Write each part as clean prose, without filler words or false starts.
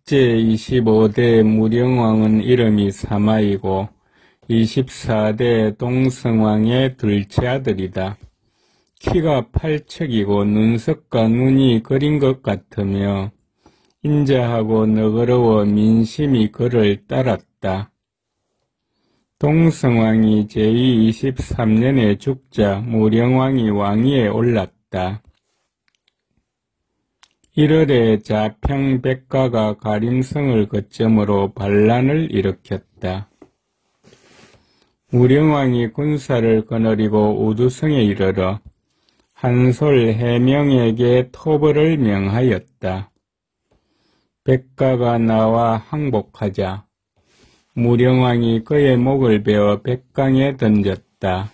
제25대 무령왕은 이름이 사마이고 24대 동성왕의 둘째 아들이다. 키가 8척이고 눈썹과 눈이 그린 것 같으며 인자하고 너그러워 민심이 그를 따랐다. 동성왕이 제23년에 죽자 무령왕이 왕위에 올랐다. 1월에 자평백가가 가림성을 거점으로 반란을 일으켰다. 무령왕이 군사를 거느리고 우두성에 이르러 한솔 해명에게 토벌을 명하였다. 백가가 나와 항복하자 무령왕이 그의 목을 베어 백강에 던졌다.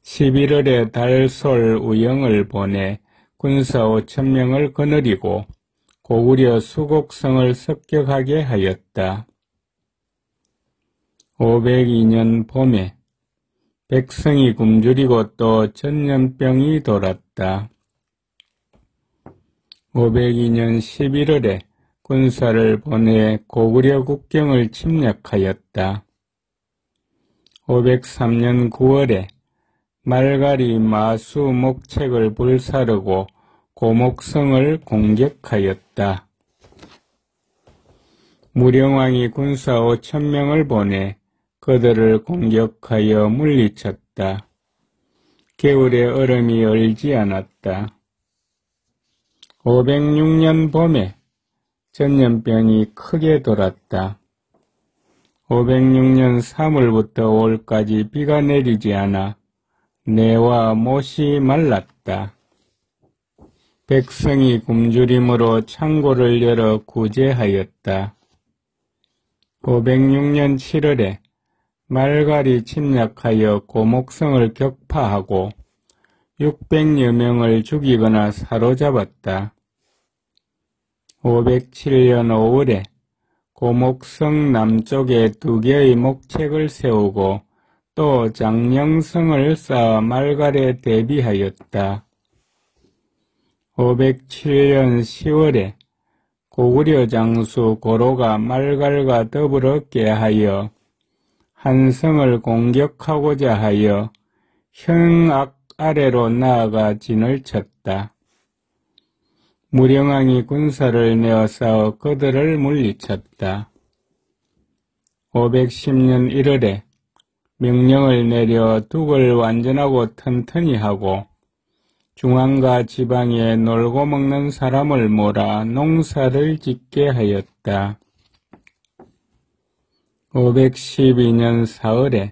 11월에 달솔 우영을 보내 군사 5,000명을 거느리고 고구려 수곡성을 습격하게 하였다. 502년 봄에 백성이 굶주리고 또 전염병이 돌았다. 502년 11월에 군사를 보내 고구려 국경을 침략하였다. 503년 9월에 말갈이 마수 목책을 불사르고 고목성을 공격하였다. 무령왕이 군사 5,000명을 보내 그들을 공격하여 물리쳤다. 겨울에 얼음이 얼지 않았다. 506년 봄에 전염병이 크게 돌았다. 506년 3월부터 5월까지 비가 내리지 않아 내와 못이 말랐다. 백성이 굶주림으로 창고를 열어 구제하였다. 506년 7월에 말갈이 침략하여 고목성을 격파하고 600여 명을 죽이거나 사로잡았다. 507년 5월에 고목성 남쪽에 2개의 목책을 세우고 또 장령성을 쌓아 말갈에 대비하였다. 507년 10월에 고구려 장수 고로가 말갈과 더불어 깨하여 한 성을 공격하고자 하여 형악 아래로 나아가 진을 쳤다. 무령왕이 군사를 내어 싸워 그들을 물리쳤다. 510년 1월에 명령을 내려 둑을 완전하고 튼튼히 하고 중앙과 지방에 놀고 먹는 사람을 몰아 농사를 짓게 하였다. 512년 4월에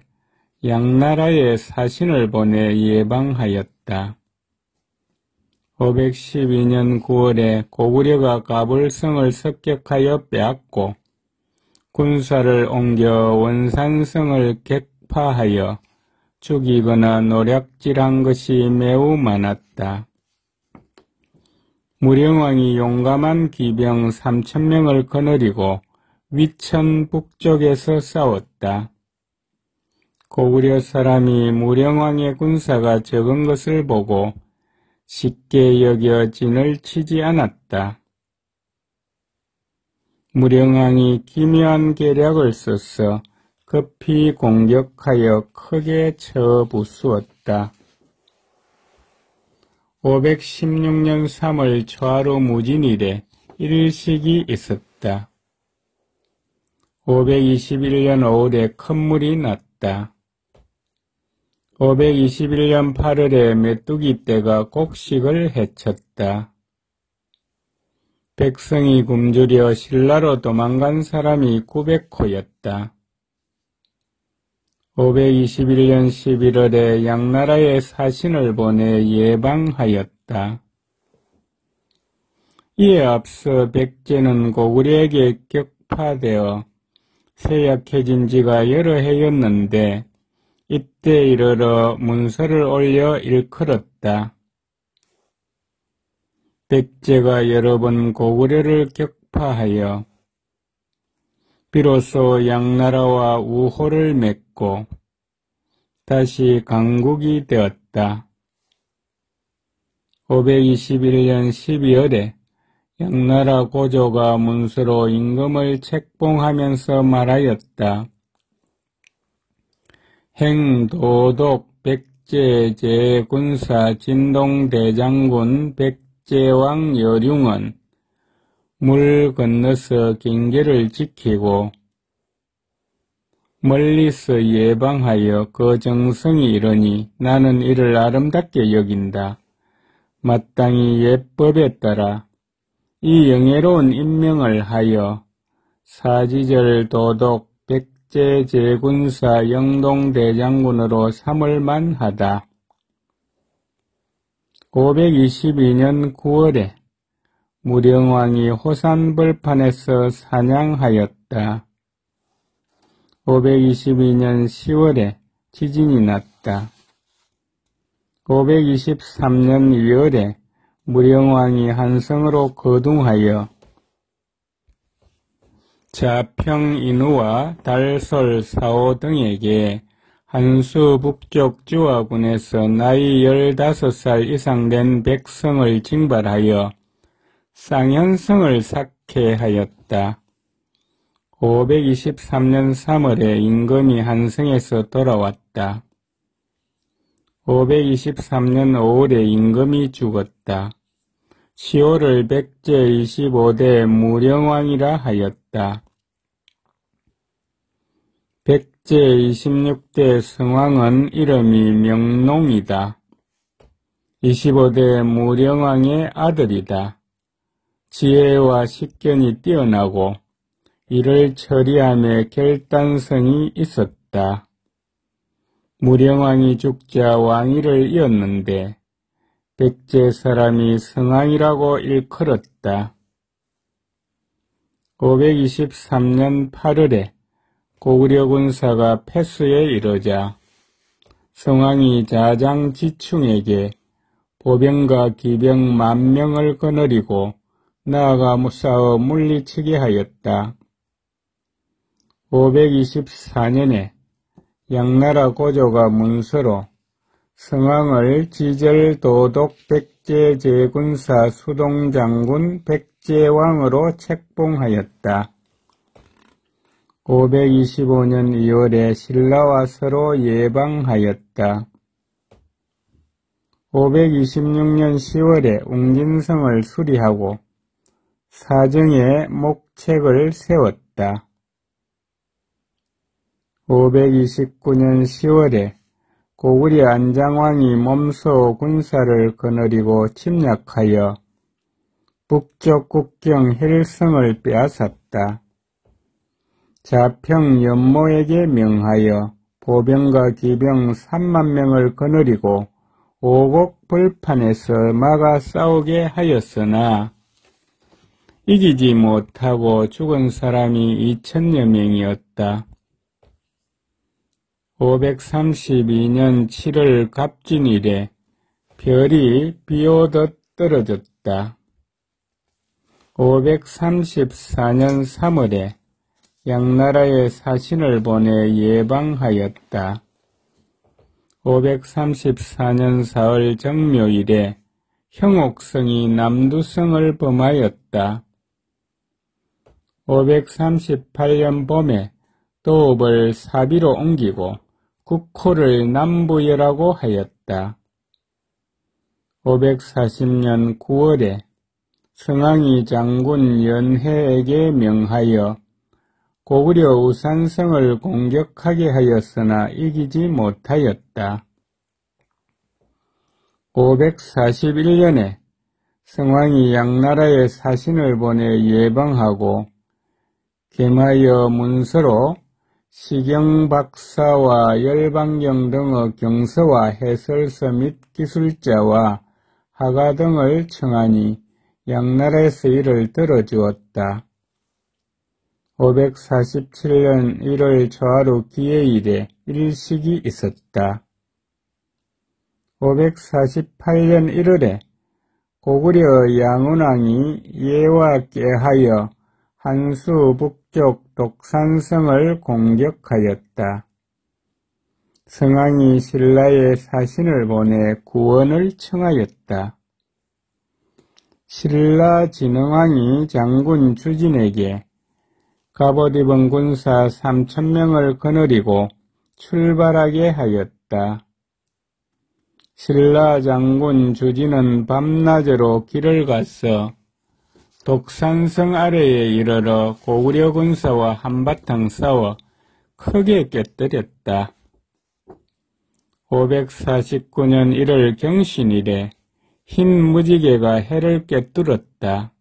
양나라에 사신을 보내 예방하였다. 512년 9월에 고구려가 가불성을 습격하여 빼앗고 군사를 옮겨 원산성을 격파하여 죽이거나 노략질한 것이 매우 많았다. 무령왕이 용감한 기병 3,000명을 거느리고 위천 북쪽에서 싸웠다. 고구려 사람이 무령왕의 군사가 적은 것을 보고 쉽게 여겨 진을 치지 않았다. 무령왕이 기묘한 계략을 써서 급히 공격하여 크게 쳐 부수었다. 516년 3월 초하루 무진일에 일식이 있었다. 521년 5월에 큰 물이 났다. 521년 8월에 메뚜기 떼가 곡식을 해쳤다. 백성이 굶주려 신라로 도망간 사람이 900호였다. 521년 11월에 양나라에 사신을 보내 예방하였다. 이에 앞서 백제는 고구려에게 격파되어 쇠약해진 지가 여러 해였는데 이때 이르러 문서를 올려 일컬었다. 백제가 여러 번 고구려를 격파하여 비로소 양나라와 우호를 맺고 다시 강국이 되었다. 521년 12월에 양나라 고조가 문서로 임금을 책봉하면서 말하였다. 행도독 백제제 군사 진동대장군 백제왕 여룡은 물 건너서 경계를 지키고 멀리서 예방하여 그 정성이 이르니 나는 이를 아름답게 여긴다. 마땅히 예법에 따라 이 영예로운 임명을 하여 사지절 도독 백제제군사 영동대장군으로 삼을 만하다. 522년 9월에 무령왕이 호산벌판에서 사냥하였다. 522년 10월에 지진이 났다. 523년 2월에 무령왕이 한성으로 거둥하여 자평인우와 달솔 사오 등에게 한수 북쪽 주화군에서 나이 15살 이상 된 백성을 징발하여 쌍현성을 삭해하였다. 523년 3월에 임금이 한성에서 돌아왔다. 523년 5월에 임금이 죽었다. 10월을 백제 25대 무령왕이라 하였다. 백제 26대 성왕은 이름이 명농이다. 25대 무령왕의 아들이다. 지혜와 식견이 뛰어나고 이를 처리함에 결단성이 있었다. 무령왕이 죽자 왕위를 이었는데 백제 사람이 성왕이라고 일컬었다. 523년 8월에 고구려 군사가 패수에 이르자 성왕이 자장지충에게 보병과 기병 10,000명을 거느리고 나아가 싸워 물리치게 하였다. 524년에 양나라 고조가 문서로 성왕을 지절도독 백제제군사 수동장군 백제왕으로 책봉하였다. 525년 2월에 신라와 서로 예방하였다. 526년 10월에 웅진성을 수리하고 사정에 목책을 세웠다. 529년 10월에 고구려 안장왕이 몸소 군사를 거느리고 침략하여 북쪽 국경 헬성을 빼앗았다. 자평 연모에게 명하여 보병과 기병 30,000명을 거느리고 오곡 벌판에서 막아 싸우게 하였으나 이기지 못하고 죽은 사람이 2,000여 명이었다. 532년 7월 갑진일에 별이 비오듯 떨어졌다. 534년 3월에 양나라에 사신을 보내 예방하였다. 534년 4월 정묘일에 형옥성이 남두성을 범하였다. 538년 봄에 도읍을 사비로 옮기고 국호를 남부여라고 하였다. 540년 9월에 성왕이 장군 연해에게 명하여 고구려 우산성을 공격하게 하였으나 이기지 못하였다. 541년에 성왕이 양나라에 사신을 보내 예방하고 계마여 문서로 시경박사와 열반경 등의 경서와 해설서 및 기술자와 화가 등을 청하니 양나라에서 이를 들어주었다. 547년 1월 초하루 기해일에 일식이 있었다. 548년 1월에 고구려 양운왕이 예와 깨하여 한수 북쪽 독산성을 공격하였다. 성왕이 신라에 사신을 보내 구원을 청하였다. 신라 진흥왕이 장군 주진에게 갑옷 입은 군사 3,000명을 거느리고 출발하게 하였다. 신라 장군 주진은 밤낮으로 길을 가서 독산성 아래에 이르러 고구려 군사와 한바탕 싸워 크게 깨뜨렸다. 549년 1월 경신일에 흰 무지개가 해를 꿰뚫었다.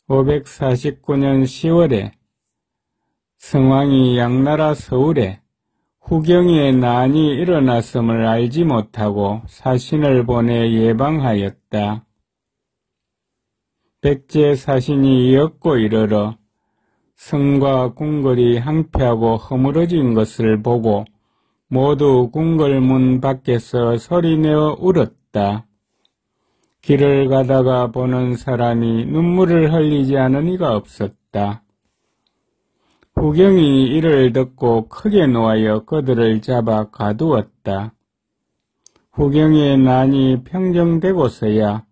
549년 10월에 성왕이 양나라 서울에 후경의 난이 일어났음을 알지 못하고 사신을 보내 예방하였다. 백제 사신이 엮고 이르러 성과 궁궐이 항폐하고 허물어진 것을 보고 모두 궁궐문 밖에서 소리내어 울었다. 길을 가다가 보는 사람이 눈물을 흘리지 않은 이가 없었다. 후경이 이를 듣고 크게 노하여 그들을 잡아 가두었다. 후경의 난이 평정되고서야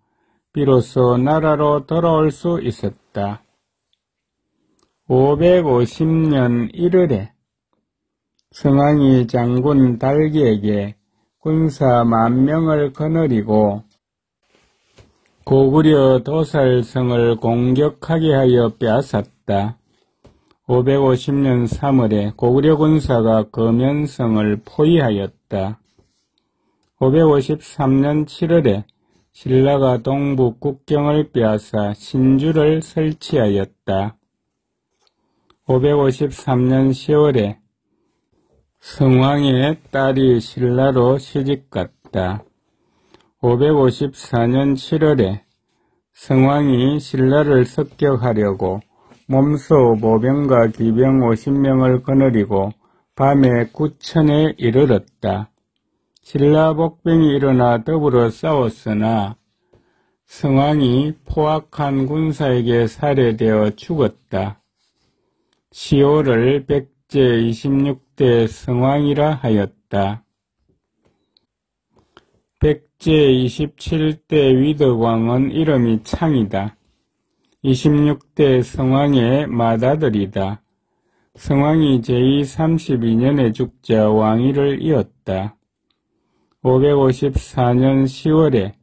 비로소 나라로 돌아올 수 있었다. 550년 1월에 성왕이 장군 달기에게 군사 10,000명을 거느리고 고구려 도살성을 공격하게 하여 빼앗았다. 550년 3월에 고구려 군사가 거면성을 포위하였다. 553년 7월에 신라가 동부 국경을 빼앗아 신주를 설치하였다. 553년 10월에 성왕의 딸이 신라로 시집갔다. 554년 7월에 성왕이 신라를 습격하려고 몸소 모병과 기병 50명을 거느리고 밤에 구천에 이르렀다. 신라 복병이 일어나 더불어 싸웠으나 성왕이 포악한 군사에게 살해되어 죽었다. 시호를 백제 26대 성왕이라 하였다. 백제 27대 위덕왕은 이름이 창이다. 26대 성왕의 맏아들이다. 성왕이 제2 32년에 죽자 왕위를 이었다. 554년 10월에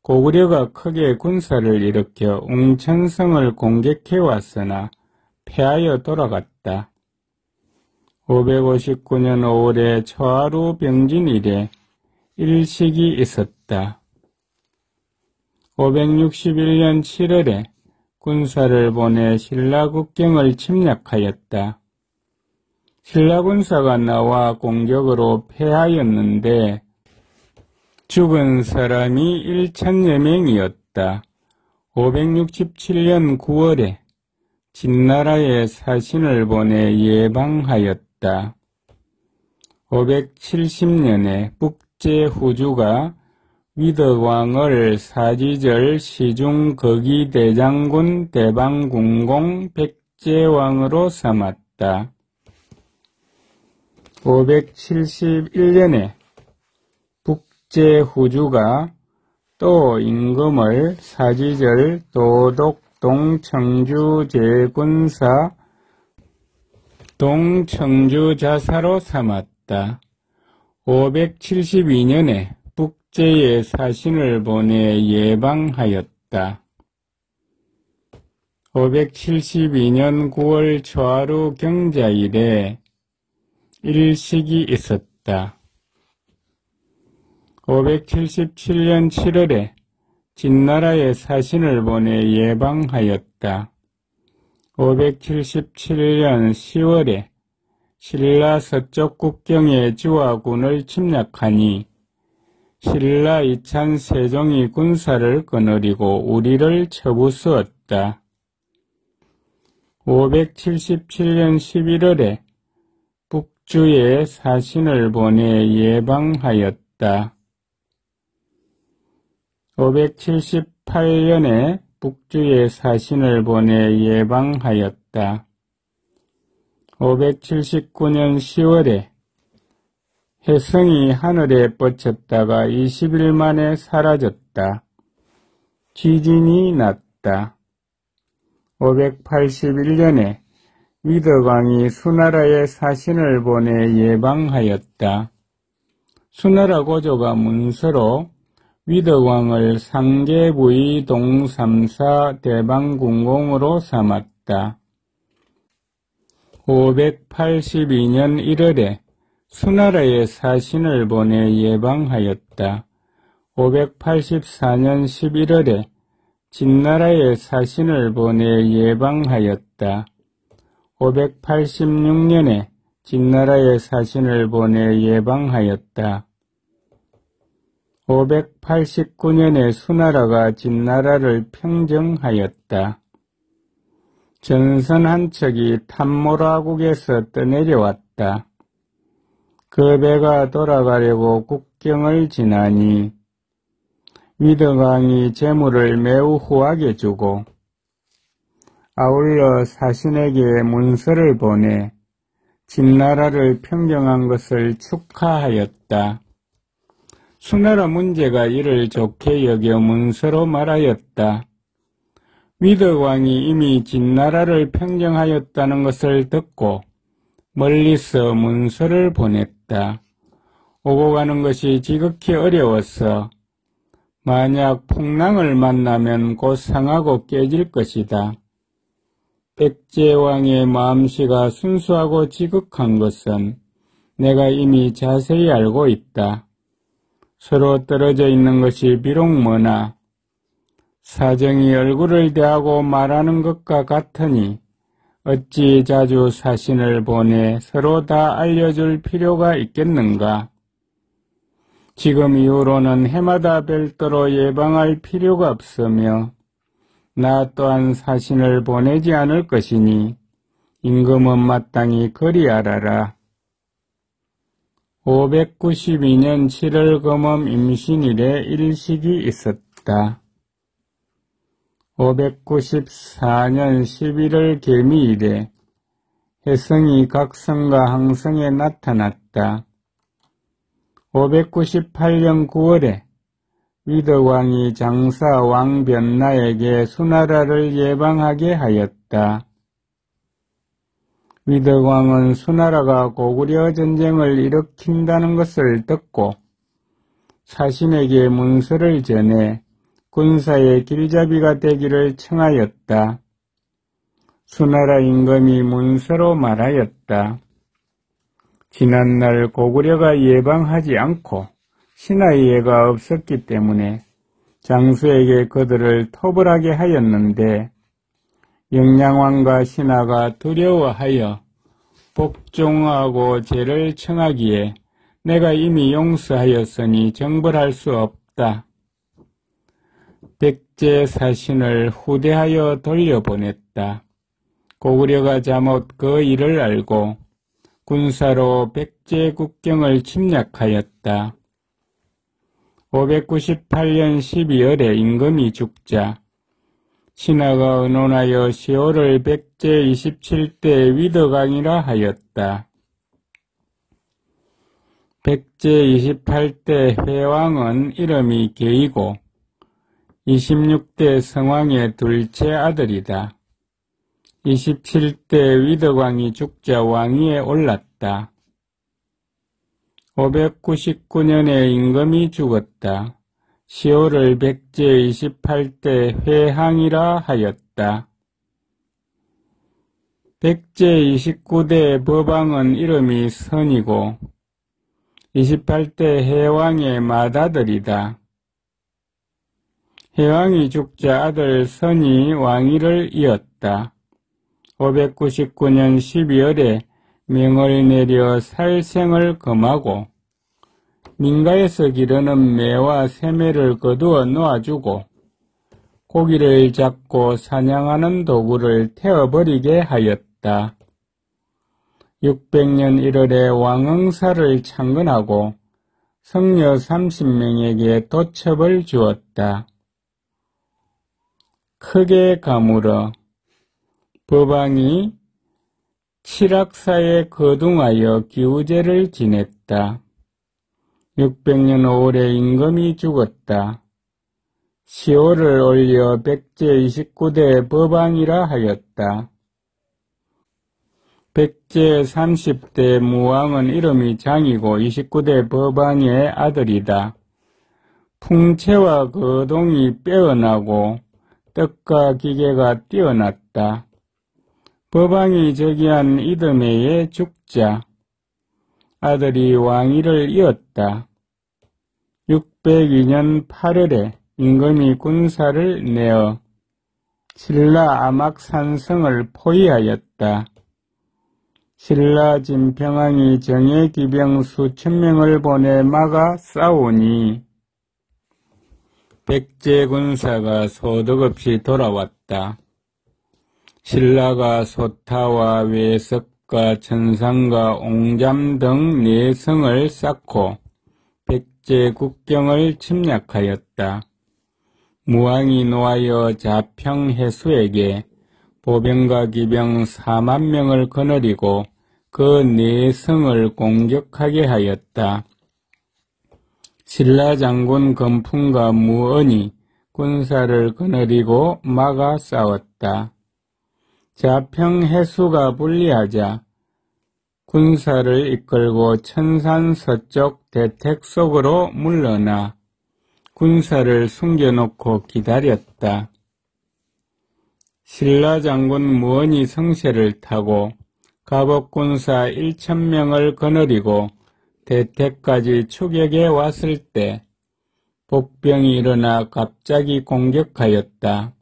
고구려가 크게 군사를 일으켜 웅천성을 공격해왔으나 패하여 돌아갔다. 559년 5월에 초하루 병진일에 일식이 있었다. 561년 7월에 군사를 보내 신라 국경을 침략하였다. 신라 군사가 나와 공격으로 패하였는데 죽은 사람이 1,000여 명이었다. 567년 9월에 진나라에 사신을 보내 예방하였다. 570년에 북제 후주가 위덕왕을 사지절 시중 거기대장군 대방궁공 백제왕으로 삼았다. 571년에 북제 후주가 또 임금을 사지절 도독 동청주 제군사 동청주 자사로 삼았다. 572년에 북제에 사신을 보내 예방하였다. 572년 9월 초하루 경자일에 일식이 있었다. 577년 7월에 진나라에 사신을 보내 예방하였다. 577년 10월에 신라 서쪽 국경에 주화군을 침략하니 신라 이찬 세종이 군사를 거느리고 우리를 쳐부수었다. 577년 11월에 북주에 사신을 보내 예방하였다. 578년에 북주에 사신을 보내 예방하였다. 579년 10월에 혜성이 하늘에 뻗쳤다가 20일 만에 사라졌다. 지진이 났다. 581년에 위덕왕이 수나라에 사신을 보내 예방하였다. 수나라 고조가 문서로 위덕왕을 상계부의 동삼사 대방궁공으로 삼았다. 582년 1월에 수나라에 사신을 보내 예방하였다. 584년 11월에 진나라에 사신을 보내 예방하였다. 586년에 진나라에 사신을 보내 예방하였다. 589년에 수나라가 진나라를 평정하였다. 전선 한 척이 탐모라국에서 떠내려왔다. 그 배가 돌아가려고 국경을 지나니 위덕왕이 재물을 매우 후하게 주고 아울러 사신에게 문서를 보내 진나라를 평정한 것을 축하하였다. 수나라 문제가 이를 좋게 여겨 문서로 말하였다. 위덕왕이 이미 진나라를 평정하였다는 것을 듣고 멀리서 문서를 보냈다. 오고 가는 것이 지극히 어려워서 만약 풍랑을 만나면 곧 상하고 깨질 것이다. 백제왕의 마음씨가 순수하고 지극한 것은 내가 이미 자세히 알고 있다. 서로 떨어져 있는 것이 비록 머나 사정이 얼굴을 대하고 말하는 것과 같으니 어찌 자주 사신을 보내 서로 다 알려줄 필요가 있겠는가? 지금 이후로는 해마다 별도로 예방할 필요가 없으며 나 또한 사신을 보내지 않을 것이니 임금은 마땅히 그리 알아라. 592년 7월 금엄 임신일에 일식이 있었다. 594년 11월 개미일에 혜성이 각성과 항성에 나타났다. 598년 9월에 위덕왕이 장사 왕변나에게 수나라를 예방하게 하였다. 위덕왕은 수나라가 고구려 전쟁을 일으킨다는 것을 듣고 사신에게 문서를 전해 군사의 길잡이가 되기를 청하였다. 수나라 임금이 문서로 말하였다. 지난날 고구려가 예방하지 않고 신하의 예가 없었기 때문에 장수에게 그들을 토벌하게 하였는데 영양왕과 신하가 두려워하여 복종하고 죄를 청하기에 내가 이미 용서하였으니 정벌할 수 없다. 백제 사신을 후대하여 돌려보냈다. 고구려가 잘못 그 일을 알고 군사로 백제 국경을 침략하였다. 598년 12월에 임금이 죽자 신하가 의논하여 시호를 백제 27대 위덕왕이라 하였다. 백제 28대 회왕은 이름이 계이고 26대 성왕의 둘째 아들이다. 27대 위덕왕이 죽자 왕위에 올랐다. 599년에 임금이 죽었다. 시호를 백제 28대 회항이라 하였다. 백제 29대 법왕은 이름이 선이고 28대 해왕의 맏아들이다. 해왕이 죽자 아들 선이 왕위를 이었다. 599년 12월에 명을 내려 살생을 금하고 민가에서 기르는 매와 새매를 거두어 놓아주고 고기를 잡고 사냥하는 도구를 태워버리게 하였다. 600년 1월에 왕응사를 창건하고 성녀 30명에게 도첩을 주었다. 크게 가물어 법왕이 칠학사에 거둥하여 기우제를 지냈다. 600년 5월에 임금이 죽었다. 시호를 올려 백제 29대 법왕이라 하였다. 백제 30대 무왕은 이름이 장이고 29대 법왕의 아들이다. 풍채와 거동이 빼어나고 뜻과 기계가 뛰어났다. 법왕이 즉위한 이듬해에 죽자 아들이 왕위를 이었다. 602년 8월에 임금이 군사를 내어 신라 암악산성을 포위하였다. 신라 진평왕이 정예 기병 수천 명을 보내 막아 싸우니 백제 군사가 소득 없이 돌아왔다. 신라가 소타와 외석과 천상과 옹잠 등 4성을 쌓고 백제 국경을 침략하였다. 무왕이 노하여 자평해수에게 보병과 기병 4만 명을 거느리고 그 4성을 공격하게 하였다. 신라 장군 건풍과 무언이 군사를 거느리고 막아 싸웠다. 자평해수가 불리하자 군사를 이끌고 천산 서쪽 대택 속으로 물러나 군사를 숨겨놓고 기다렸다. 신라 장군 무언이 성세를 타고 갑옷군사 1,000명을 거느리고 대택까지 추격해 왔을 때 복병이 일어나 갑자기 공격하였다.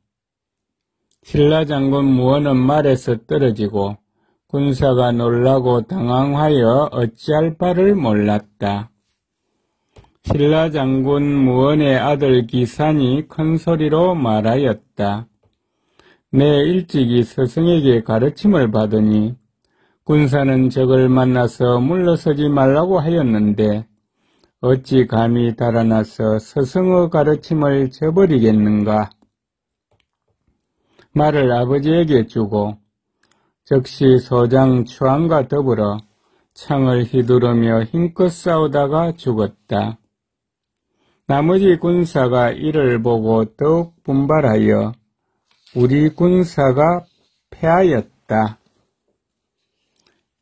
신라 장군 무언은 말에서 떨어지고 군사가 놀라고 당황하여 어찌할 바를 몰랐다. 신라 장군 무언의 아들 기산이 큰 소리로 말하였다. 내 일찍이 스승에게 가르침을 받으니 군사는 적을 만나서 물러서지 말라고 하였는데 어찌 감히 달아나서 스승의 가르침을 저버리겠는가. 말을 아버지에게 주고 즉시 소장 추왕과 더불어 창을 휘두르며 힘껏 싸우다가 죽었다. 나머지 군사가 이를 보고 더욱 분발하여 우리 군사가 패하였다.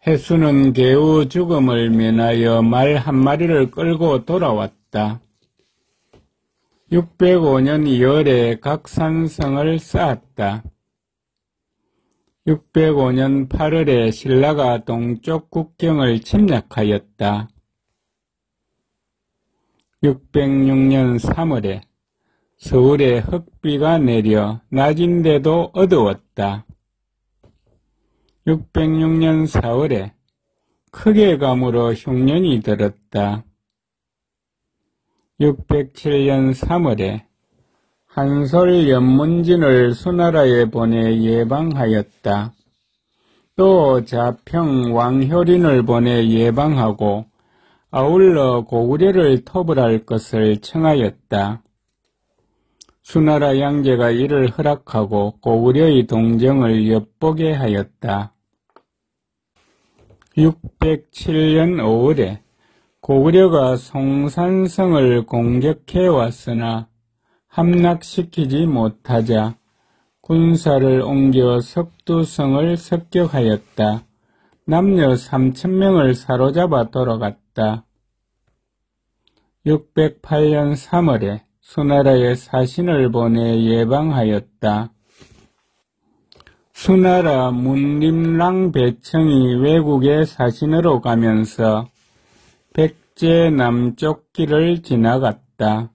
해수는 개우 죽음을 면하여 말 한 마리를 끌고 돌아왔다. 605년 2월에 각산성을 쌓았다. 605년 8월에 신라가 동쪽 국경을 침략하였다. 606년 3월에 서울에 흑비가 내려 낮인데도 어두웠다. 606년 4월에 크게 가물어 흉년이 들었다. 607년 3월에 한솔 연문진을 수나라에 보내 예방하였다. 또 자평 왕효린을 보내 예방하고 아울러 고구려를 토벌할 것을 청하였다. 수나라 양제가 이를 허락하고 고구려의 동정을 엿보게 하였다. 607년 5월에 고구려가 송산성을 공격해 왔으나 함락시키지 못하자 군사를 옮겨 석두성을 습격하였다. 남녀 3,000명을 사로잡아 돌아갔다. 608년 3월에 수나라에 사신을 보내 예방하였다. 수나라 문림랑 배청이 외국에 사신으로 가면서 백제 남쪽 길을 지나갔다.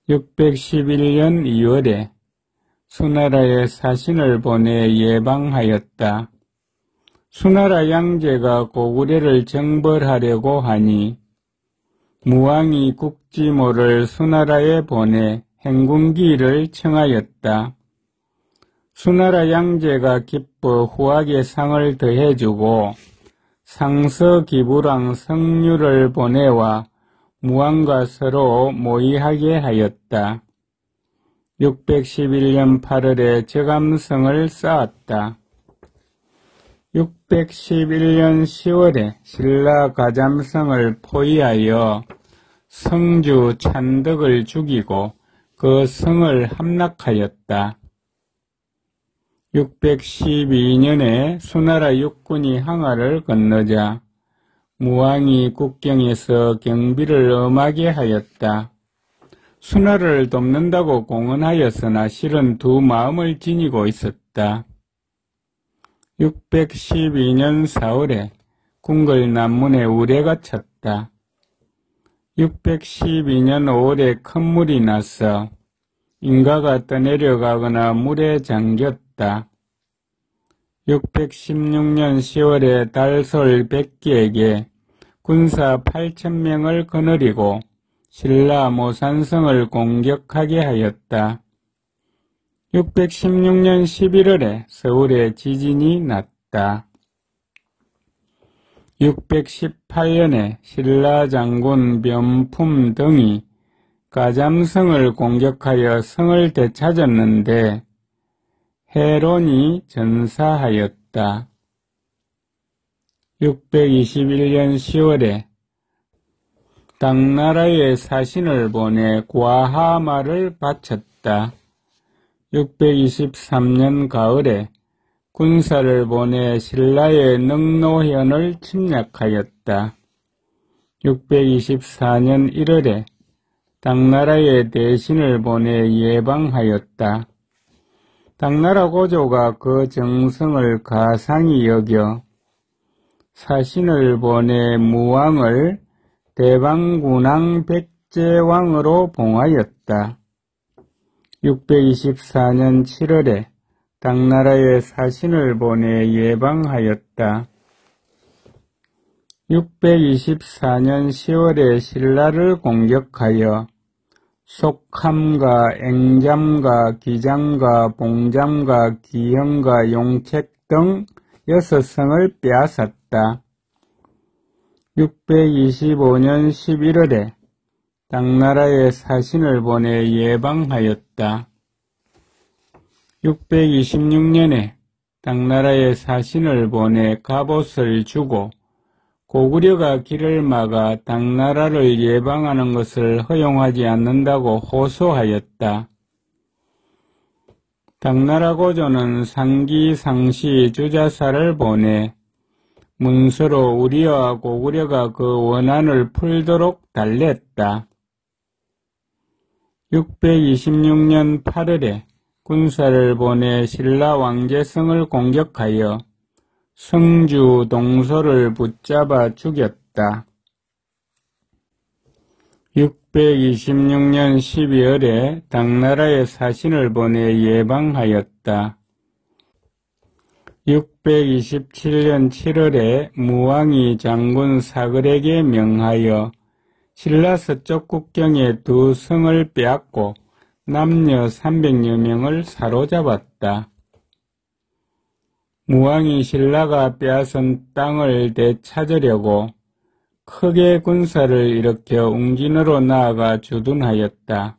611년 2월에 수나라에 사신을 보내 예방하였다. 수나라 양제가 고구려를 정벌하려고 하니 무왕이 국지모를 수나라에 보내 행군기를 청하였다. 수나라 양제가 기뻐 후하게 상을 더해주고 상서기부랑 성류를 보내와 무왕과 서로 모의하게 하였다. 611년 8월에 저감성을 쌓았다. 611년 10월에 신라 가잠성을 포위하여 성주 찬덕을 죽이고 그 성을 함락하였다. 612년에 수나라 육군이 항하를 건너자 무왕이 국경에서 경비를 엄하게 하였다. 수나라를 돕는다고 공언하였으나 실은 두 마음을 지니고 있었다. 612년 4월에 궁궐 남문에 우레가 쳤다. 612년 5월에 큰 물이 나서 인가가 떠내려가거나 물에 잠겼다. 616년 10월에 달솔 백기에게 군사 8,000명을 거느리고 신라 모산성을 공격하게 하였다. 616년 11월에 서울에 지진이 났다. 618년에 신라 장군 변품 등이 가잠성을 공격하여 성을 되찾았는데 해론이 전사하였다. 621년 10월에 당나라에 사신을 보내 과하마를 바쳤다. 623년 가을에 군사를 보내 신라의 능노현을 침략하였다. 624년 1월에 당나라의 대신을 보내 예방하였다. 당나라 고조가 그 정성을 가상히 여겨 사신을 보내 무왕을 대방군왕 백제왕으로 봉하였다. 624년 7월에 당나라의 사신을 보내 예방하였다. 624년 10월에 신라를 공격하여 속함과 앵잠과 기장과 봉잠과 기형과 용책 등 6성을 빼앗았다. 625년 11월에 당나라의 사신을 보내 예방하였다. 626년에 당나라의 사신을 보내 갑옷을 주고 고구려가 길을 막아 당나라를 예방하는 것을 허용하지 않는다고 호소하였다. 당나라 고조는 상기 상시 주자사를 보내 문서로 우리와 고구려가 그 원한을 풀도록 달랬다. 626년 8월에 군사를 보내 신라 왕제성을 공격하여 성주 동소를 붙잡아 죽였다. 626년 12월에 당나라의 사신을 보내 예방하였다. 627년 7월에 무왕이 장군 사글에게 명하여 신라 서쪽 국경의 두 성을 빼앗고 남녀 300여 명을 사로잡았다. 무왕이 신라가 빼앗은 땅을 되찾으려고 크게 군사를 일으켜 웅진으로 나아가 주둔하였다.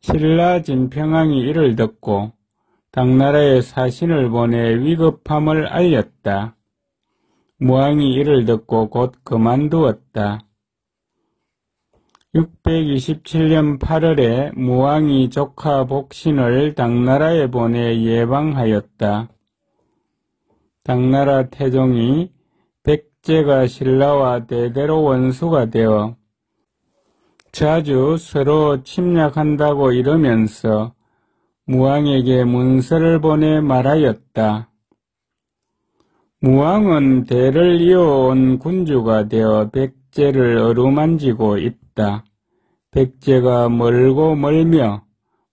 신라 진평왕이 이를 듣고 당나라의 사신을 보내 위급함을 알렸다. 무왕이 이를 듣고 곧 그만두었다. 627년 8월에 무왕이 조카 복신을 당나라에 보내 예방하였다. 당나라 태종이 백제가 신라와 대대로 원수가 되어 자주 서로 침략한다고 이러면서 무왕에게 문서를 보내 말하였다. 무왕은 대를 이어온 군주가 되어 백제를 어루만지고 있다. 백제가 멀고 멀며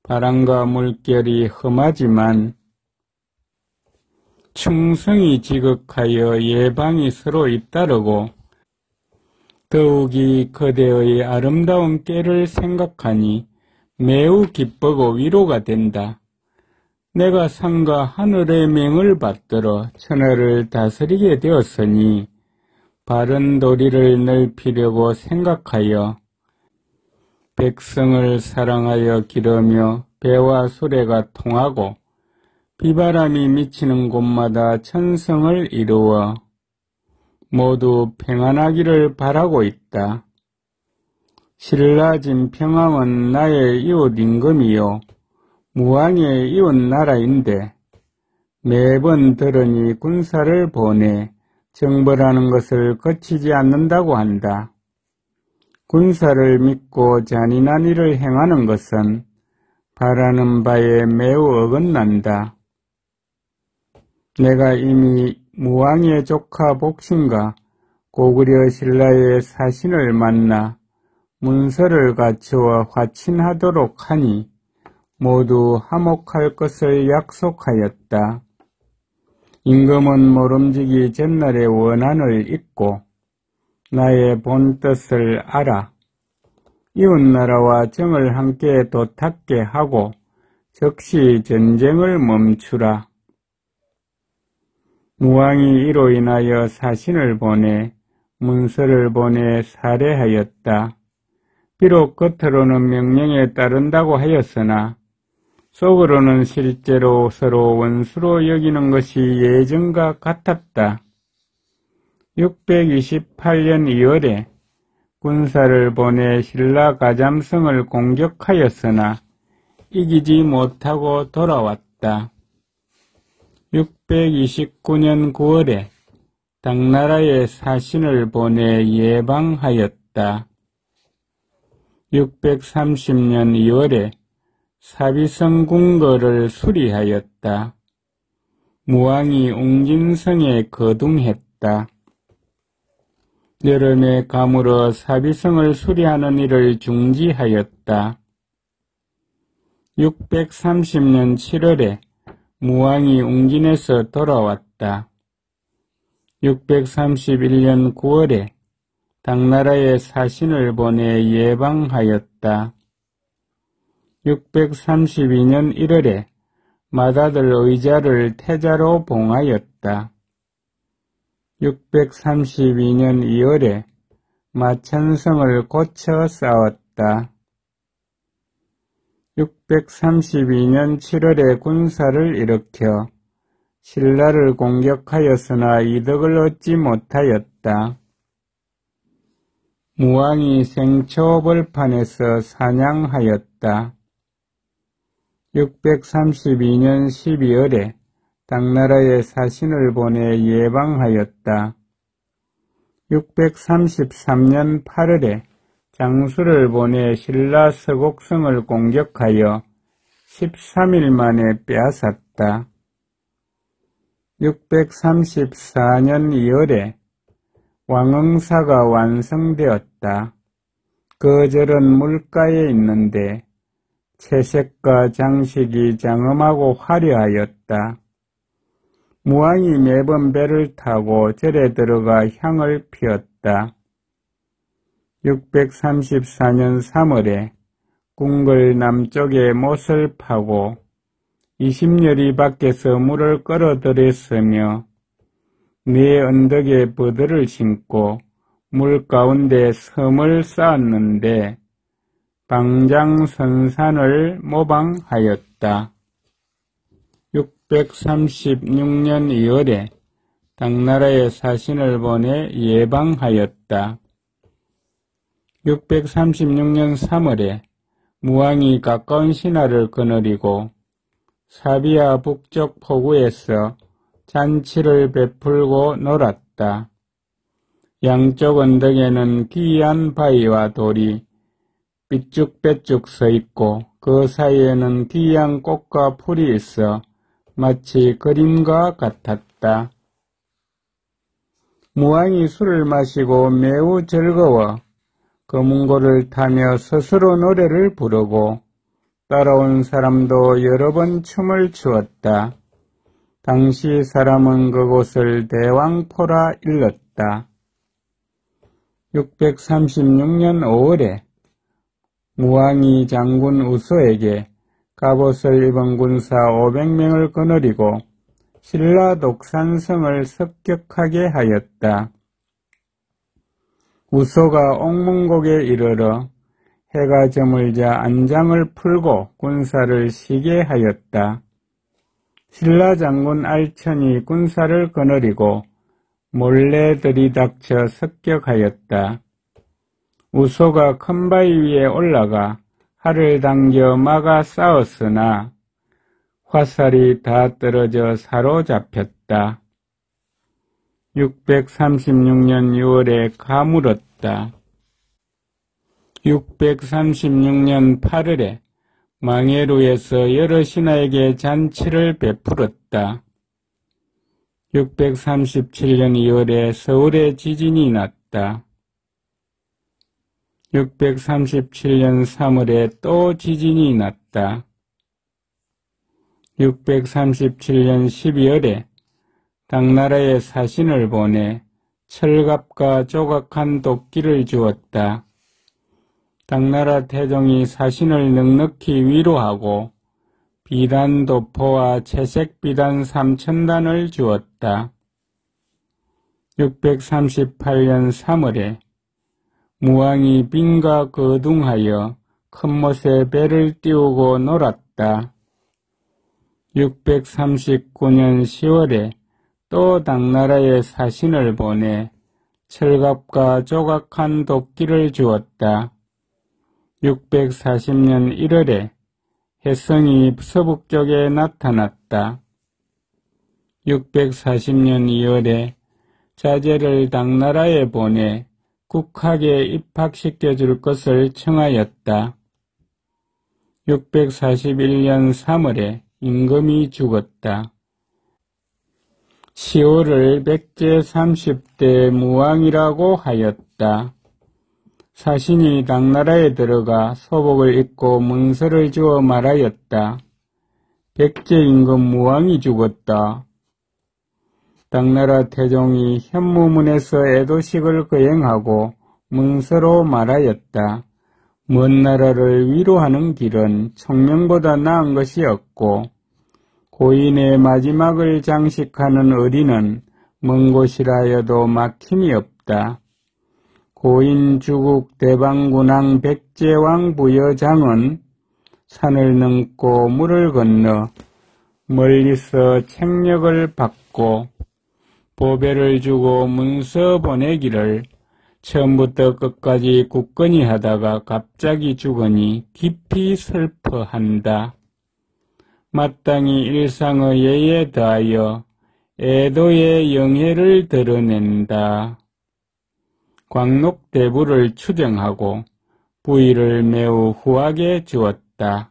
바람과 물결이 험하지만 충성이 지극하여 예방이 서로 잇따르고 더욱이 그대의 아름다운 꾀를 생각하니 매우 기쁘고 위로가 된다. 내가 상과 하늘의 명을 받들어 천하를 다스리게 되었으니 바른 도리를 넓히려고 생각하여 백성을 사랑하여 기르며 배와 수레가 통하고 비바람이 미치는 곳마다 천성을 이루어 모두 평안하기를 바라고 있다. 신라 진평왕은 나의 이웃 임금이요 무왕의 이웃 나라인데 매번 들으니 군사를 보내 정벌하는 것을 거치지 않는다고 한다. 군사를 믿고 잔인한 일을 행하는 것은 바라는 바에 매우 어긋난다. 내가 이미 무왕의 조카 복신과 고구려 신라의 사신을 만나 문서를 갖추어 화친하도록 하니 모두 화목할 것을 약속하였다. 임금은 모름지기 전날의 원한을 잊고 나의 본 뜻을 알아 이웃나라와 정을 함께 도탁게 하고 즉시 전쟁을 멈추라. 무왕이 이로 인하여 사신을 보내 문서를 보내 살해하였다. 비록 겉으로는 명령에 따른다고 하였으나 속으로는 실제로 서로 원수로 여기는 것이 예전과 같았다. 628년 2월에 군사를 보내 신라 가잠성을 공격하였으나 이기지 못하고 돌아왔다. 629년 9월에 당나라의 사신을 보내 예방하였다. 630년 2월에 사비성 궁궐을 수리하였다. 무왕이 웅진성에 거둥했다. 여름에 가물어 사비성을 수리하는 일을 중지하였다. 630년 7월에 무왕이 웅진에서 돌아왔다. 631년 9월에 당나라의 사신을 보내 예방하였다. 632년 1월에 맏아들 의자를 태자로 봉하였다. 632년 2월에 마천성을 고쳐 쌓았다. 632년 7월에 군사를 일으켜 신라를 공격하였으나 이득을 얻지 못하였다. 무왕이 생초벌판에서 사냥하였다. 632년 12월에 당나라의 사신을 보내 예방하였다. 633년 8월에 장수를 보내 신라 서곡성을 공격하여 13일 만에 빼앗았다. 634년 2월에 왕응사가 완성되었다. 그 절은 물가에 있는데 채색과 장식이 장엄하고 화려하였다. 무왕이 매번 배를 타고 절에 들어가 향을 피웠다. 634년 3월에 궁궐 남쪽에 못을 파고 20열이 밖에서 물을 끌어들였으며 네 언덕에 버들을 심고 물 가운데 섬을 쌓았는데 방장선산을 모방하였다. 636년 2월에 당나라의 사신을 보내 예방하였다. 636년 3월에 무왕이 가까운 신하를 거느리고 사비아 북쪽 포구에서 잔치를 베풀고 놀았다. 양쪽 언덕에는 기이한 바위와 돌이 삐쭉빼쭉 서 있고 그 사이에는 기이한 꽃과 풀이 있어 마치 그림과 같았다. 무왕이 술을 마시고 매우 즐거워 거문고를 타며 스스로 노래를 부르고 따라온 사람도 여러 번 춤을 추었다. 당시 사람은 그곳을 대왕포라 일렀다. 636년 5월에 무왕이 장군 우서에게 갑옷을 입은 군사 500명을 거느리고 신라 독산성을 습격하게 하였다. 우서가 옥문곡에 이르러 해가 저물자 안장을 풀고 군사를 쉬게 하였다. 신라 장군 알천이 군사를 거느리고 몰래 들이닥쳐 습격하였다. 우소가 큰 바위 위에 올라가 활을 당겨 막아 싸웠으나 화살이 다 떨어져 사로잡혔다. 636년 6월에 가물었다. 636년 8월에 망해루에서 여러 신하에게 잔치를 베풀었다. 637년 2월에 서울에 지진이 났다. 637년 3월에 또 지진이 났다. 637년 12월에 당나라에 사신을 보내 철갑과 조각한 도끼를 주었다. 당나라 태종이 사신을 넉넉히 위로하고 비단 도포와 채색 비단 3,000단을 주었다. 638년 3월에 무왕이 빙과 거둥하여 큰못에 배를 띄우고 놀았다. 639년 10월에 또 당나라에 사신을 보내 철갑과 조각한 도끼를 주었다. 640년 1월에 혜성이 서북쪽에 나타났다. 640년 2월에 자제를 당나라에 보내 국학에 입학시켜줄 것을 청하였다. 641년 3월에 임금이 죽었다. 10월을 백제 30대 무왕이라고 하였다. 사신이 당나라에 들어가 소복을 입고 문서를 주어 말하였다. 백제 임금 무왕이 죽었다. 당나라 태종이 현무문에서 애도식을 거행하고 문서로 말하였다. 먼 나라를 위로하는 길은 청명보다 나은 것이 없고 고인의 마지막을 장식하는 의리는 먼 곳이라 하여도 막힘이 없다. 고인 주국 대방군왕 백제왕 부여장은 산을 넘고 물을 건너 멀리서 책력을 받고 보배를 주고 문서 보내기를 처음부터 끝까지 굳건히 하다가 갑자기 죽으니 깊이 슬퍼한다. 마땅히 일상의 예에 더하여 애도의 영예를 드러낸다. 광록대부를 추정하고 부위를 매우 후하게 주었다.